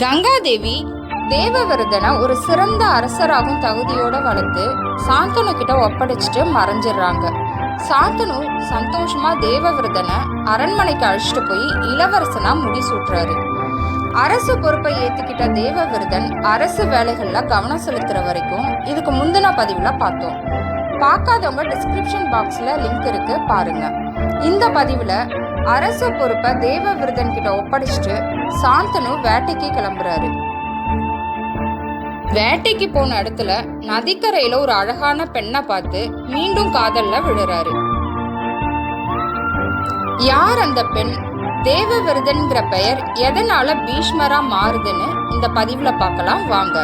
கங்காதேவி தேவவிரதனை ஒரு சிறந்த அரசராகும் தகுதியோட வளர்த்து சாந்தனு கிட்ட ஒப்படைச்சிட்டு மறைஞ்சிடுறாங்க. சாந்தனு சந்தோஷமா தேவவிரதனை அரண்மனைக்கு அழைச்சிட்டு போய் இளவரசனா முடிசூட்டுறாரு. அரசு பொறுப்பை ஏத்துக்கிட்ட தேவவிரதன் அரசு வேலைகள்ல கவனம் செலுத்துற வரைக்கும் இதுக்கு முந்தின பதிவுல பார்த்தோம். பார்க்காதவங்க டிஸ்கிரிப்ஷன் பாக்ஸ்ல லிங்க் இருக்கு, பாருங்க. இந்த பதிவுல அரசு பொறுப்பை தேவவிரதன் கிட்ட ஒப்படைச்சிட்டு சாந்தனு வேட்டைக்கு கிளம்புறாரு. வேட்டைக்கு போன இடத்துல நதிக்கரையில ஒரு அழகான பெண்ணை பார்த்து மீண்டும் காதல்ல விழுறாரு. யார் அந்த பெண்? தேவவிரதன்கிற பெயர் எதனால பீஷ்மரா மாறுதுன்னு இந்த பதிவுல பார்க்கலாம், வாங்க.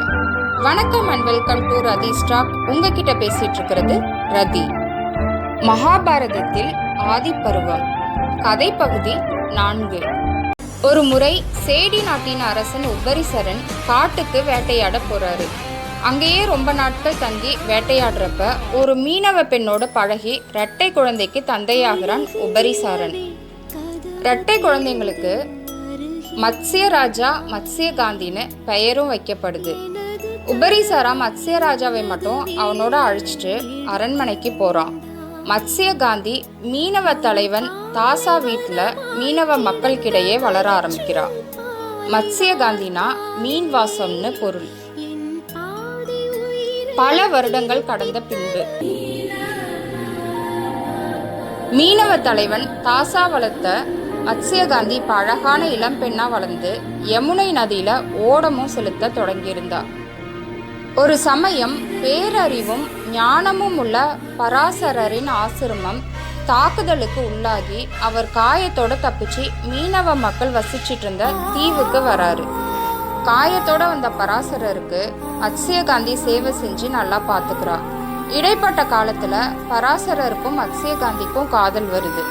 வணக்கம் and welcome to Rati stock. உங்ககிட்ட பேசிட்டு இருக்கிறது ரதி. மகாபாரதத்தில் ஆதி பருவம், கதை பகுதி 4. ஒரு முறை சேடி நாட்டின் அரசன் உபரிசரன் காட்டுக்கு வேட்டையாட போறாரு. அங்கேயே ரொம்ப நாட்கள் தங்கி வேட்டையாடுறப்ப ஒரு மீனவ பெண்ணோட பழகி இரட்டை குழந்தைக்கு தந்தையாகிறான் உபரிசரன். இரட்டை குழந்தைங்களுக்கு மத்ஸ்யராஜா மத்ஸ்யகாந்தின்னு பெயரும் வைக்கப்படுது. உபரிசரா மத்ஸ்யராஜாவை மட்டும் அவனோட அழைச்சிட்டு அரண்மனைக்கு போறான். மத்ஸ்யகாந்தி மீனவ தலைவன் தாசா வீட்டில் மீனவ மக்களுக்கிடையே வளர ஆரம்பிக்கிறான். மத்ஸ்யகாந்தினா மீன் வாசம்னு பொருள். பல வருடங்கள் கடந்த பின்பு மீனவ தலைவன் தாசா வளர்த்த மத்ஸ்யகாந்தி இப்ப அழகான இளம் பெண்ணா வளர்ந்து யமுனை நதியில ஓடமும் செலுத்த தொடங்கியிருந்தார். ஒரு சமயம் பேரறிவும் ஞானமும் உள்ள பராசரரின் ஆசிரமம் தாக்குதலுக்கு உள்ளாகி அவர் காயத்தோட தப்பிச்சு மீனவ மக்கள் வசிச்சிட்டு இருந்த தீவுக்கு வராரு. காயத்தோட வந்த பராசரருக்கு மத்ஸ்யகாந்தி சேவை செஞ்சு நல்லா பார்த்துக்கிறா. இடைப்பட்ட காலத்துல பராசரருக்கும் மத்ஸ்யகாந்திக்கும் காதல் வருது.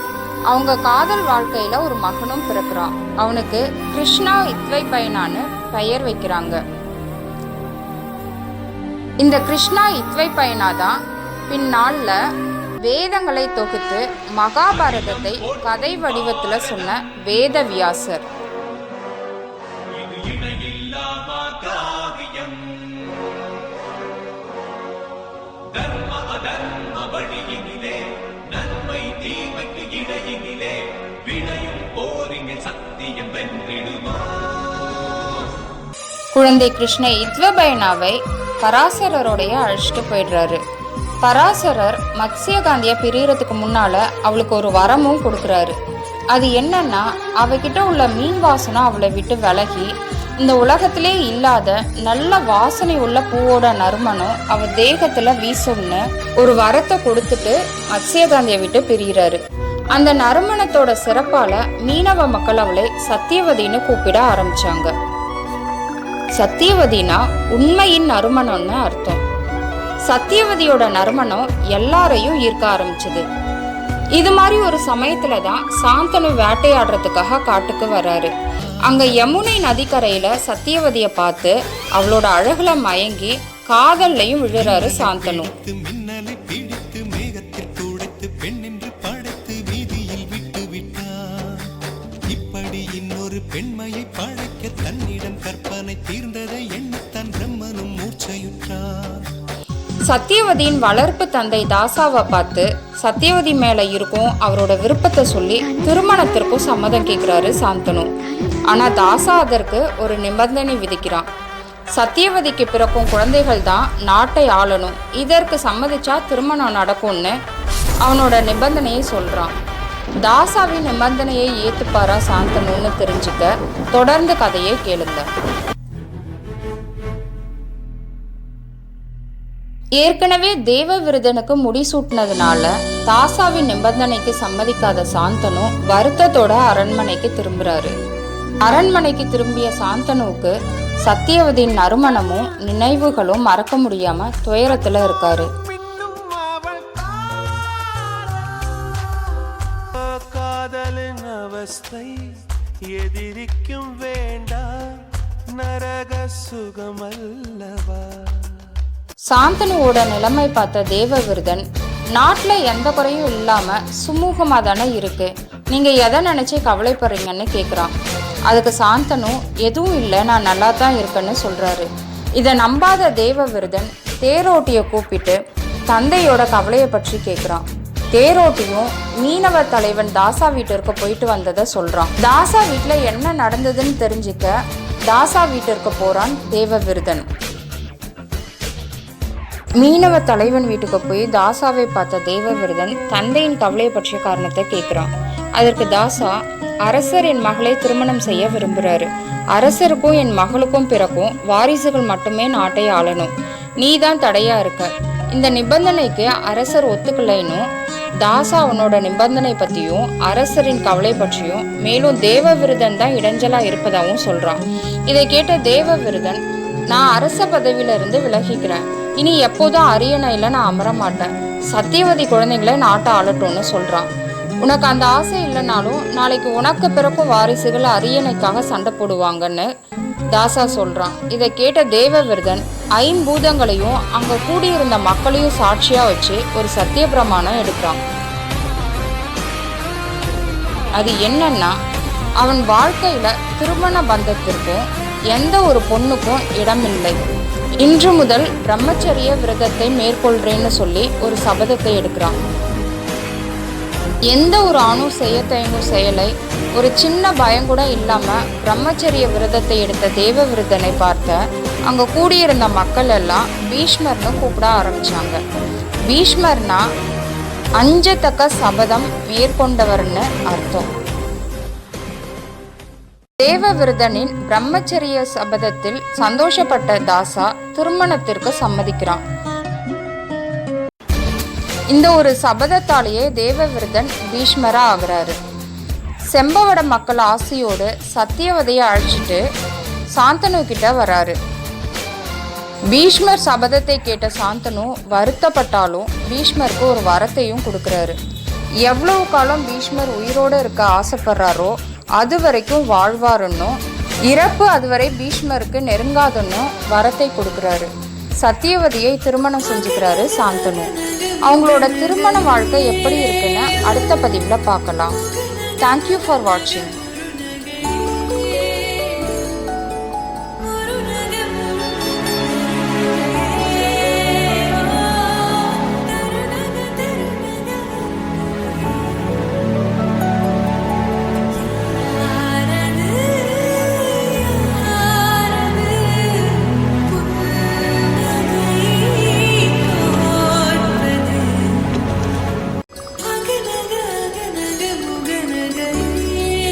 அவங்க காதல் வாழ்க்கையில ஒரு மகனும் பிறக்கிறான். அவனுக்கு கிருஷ்ணா இத்வைபயனான்னு பெயர் வைக்கிறாங்க. இந்த கிருஷ்ணா இத்வைபயனா தான் பின்னால வேதங்களை தொகுத்து மகாபாரதத்தை கதை வடிவத்துல சொன்ன வேதவியாசர். குழந்தை கிருஷ்ண இத்வைபயனாவை பராசரரோடைய அழைச்சிட்டு போயிடுறாரு. பராசரர் மத்ஸ்யகாந்திய பிரியறதுக்கு முன்னால அவளுக்கு ஒரு வரமும் கொடுக்குறாரு. அது என்னன்னா, அவகிட்ட உள்ள மீன் வாசனை அவளை விட்டு விலகி இந்த உலகத்திலே இல்லாத நல்ல வாசனை உள்ள பூவோட நறுமணம் அவ தேகத்துல வீசும்னு ஒரு வரத்தை கொடுத்துட்டு மத்ஸ்யகாந்திய விட்டு பிரிகிறாரு. அந்த நறுமணத்தோட சிறப்பால மீனவ மக்கள் அவளை சத்தியவதின்னு கூப்பிட ஆரம்பிச்சாங்க. சத்தியவதினா உண்மையின் நறுமணம்னு அர்த்தம். சத்தியவதியோட நறுமணம் எல்லாரையும் ஈர்க்க ஆரம்பிச்சது. இது மாதிரி ஒரு சமயத்துல தான் சாந்தனு வேட்டையாடுறதுக்காக காட்டுக்கு வர்றாரு. அங்க யமுனை நதிக்கரையில சத்தியவதிய பார்த்து அவளோட அழகுல மயங்கி காதல்லையும் விழுறாரு சாந்தனு. பெண்மையை படைக்க தன்னிடம் கற்பனை தீர்ந்ததை எண்ணத்தான் பிரம்மனும் மூர்ச்சையுற்றார். சத்தியவதியின் வளர்ப்பு தந்தை தாசாவை பார்த்து சத்தியவதி மேல இருக்கும் அவரோட விருப்பத்தை சொல்லி திருமணத்திற்கும் சம்மதம் கேட்கிறாரு சாந்தனு. ஆனா தாசா அதற்கு ஒரு நிபந்தனை விதிக்கிறான். சத்தியவதிக்கு பிறக்கும் குழந்தைகள் தான் நாட்டை ஆளணும், இதற்கு சம்மதிச்சா திருமணம் நடக்கும்னு அவனோட நிபந்தனையை சொல்றான். தாசாவின் நிபந்தனையை ஏத்துப்பாரா சாந்தனுன்னு தெரிஞ்சுக்க தொடர்ந்து கதையை கேளுங்க. ஏற்கனவே தேவவிரதனுக்கு முடிசூட்டினதுனால தாசாவின் நிபந்தனைக்கு சம்மதிக்காத சாந்தனு வருத்தத்தோட அரண்மனைக்கு திரும்புறாரு. அரண்மனைக்கு திரும்பிய சாந்தனுவுக்கு சத்தியவதியின் நறுமணமும் நினைவுகளும் மறக்க முடியாம துயரத்துல இருக்காரு. காதலின் அவஸ்தை எதிரிக்கும் வேண்டாம், நரக சுகமல்லவா. சாந்தனுவோட நிலைமை பார்த்த தேவவிரதன், நாட்டில் எந்த குறையும் இல்லாம சுமூகமா தானே இருக்கு, நீங்க எதை நினைச்சு கவலைப்படுறீங்கன்னு கேட்குறான். அதுக்கு சாந்தனு எதுவும் இல்லை, நான் நல்லா தான் இருக்கேன்னு சொல்கிறாரு. இதை நம்பாத தேவவிரதன் தேரோட்டியை கூப்பிட்டு தந்தையோட கவலையை பற்றி கேட்குறான். தேரோட்டியும் மீனவ தலைவன் தாசா வீட்டிற்கு போயிட்டு வந்ததை சொல்கிறான். தாசா வீட்டில் என்ன நடந்ததுன்னு தெரிஞ்சுக்க தாசா வீட்டிற்கு போகிறான் தேவவிரதன். மீனவ தலைவன் வீட்டுக்கு போய் தாசாவை பார்த்த தேவவிரதன் தந்தையின் கவலையை பற்றிய காரணத்தை கேட்குறான். அதற்கு தாசா, அரசர் என் மகளை திருமணம் செய்ய விரும்புகிறாரு. அரசருக்கும் என் மகளுக்கும் பிறக்கும் வாரிசுகள் மட்டுமே நாட்டை ஆளணும். நீ தான் தடையா இருக்க. இந்த நிபந்தனைக்கு அரசர் ஒத்துக்கலைன்னு தாசா உன்னோட நிபந்தனை பற்றியும் அரசரின் கவலை பற்றியும் மேலும் தேவவிரதன் தான் இடைஞ்சலா இருப்பதாகவும் சொல்றான். இதை கேட்ட தேவவிரதன், நான் அரச பதவியிலிருந்து விலகிக்கிறேன். இனி எப்போதும் அரியணையில நான் அமர மாட்டேன். சத்தியவதி குழந்தைங்களை நாட்டை ஆளட்டும்னு சொல்றான். உனக்கு அந்த ஆசை இல்லைனாலும் நாளைக்கு உனக்கு பிறக்கும் வாரிசுகள் அரியணைக்காக சண்டை போடுவாங்கன்னு தாசா சொல்றான். இதை கேட்ட தேவவிரதன் ஐம்பூதங்களையும் அங்க கூடியிருந்த மக்களையும் சாட்சியா வச்சு ஒரு சத்திய பிரமாணம் எடுக்கிறான். அது என்னன்னா, அவன் வாழ்க்கையில திருமண பந்தத்திற்கும் எந்த ஒரு பொண்ணுக்கும் இடமில்லை. இன்று முதல் பிரம்மச்சரிய விரதத்தை மேற்கொள்றேன்னு சொல்லி ஒரு சபதத்தை எடுக்கிறான். எந்த ஒரு ஆணும் செய்ய தயங்கும் செயலை ஒரு சின்ன பயங்கூட இல்லாம பிரம்மச்சரிய விரதத்தை எடுத்த தேவவிரதனை பார்த்த அங்க கூடியிருந்த மக்கள் எல்லாம் பீஷ்மர்னு கூப்பிட ஆரம்பிச்சாங்க. பீஷ்மர்னா அஞ்சத்தக்க சபதம் மேற்கொண்டவர்னு அர்த்தம். தேவவிரதனின் பிரம்மச்சரிய சபதத்தில் சந்தோஷப்பட்ட தாசா திருமணத்திற்கு சம்மதிக்கிறான். இந்த ஒரு சபதத்தாலேயே தேவவிரதன் பீஷ்மரா ஆகிறாரு. செம்பவட மக்கள் ஆசையோடு சத்தியவதையை அழைச்சிட்டு சாந்தனு கிட்ட வராரு. பீஷ்மர் சபதத்தை கேட்ட சாந்தனு வருத்தப்பட்டாலும் பீஷ்மருக்கு ஒரு வரத்தையும் கொடுக்குறாரு. எவ்வளவு காலம் பீஷ்மர் உயிரோடு இருக்க ஆசைப்படுறாரோ அது வரைக்கும் வாழ்வாருன்னும் இறப்பு அதுவரை பீஷ்மருக்கு நெருங்காதுன்னு வரத்தை கொடுக்குறாரு. சத்தியவதியை திருமணம் செஞ்சுக்கிறாரு சாந்தனு. அவங்களோட திருமண வாழ்க்கை எப்படி இருக்குன்னு அடுத்த பதிவில் பார்க்கலாம். தேங்க்யூ ஃபார் வாட்சிங்.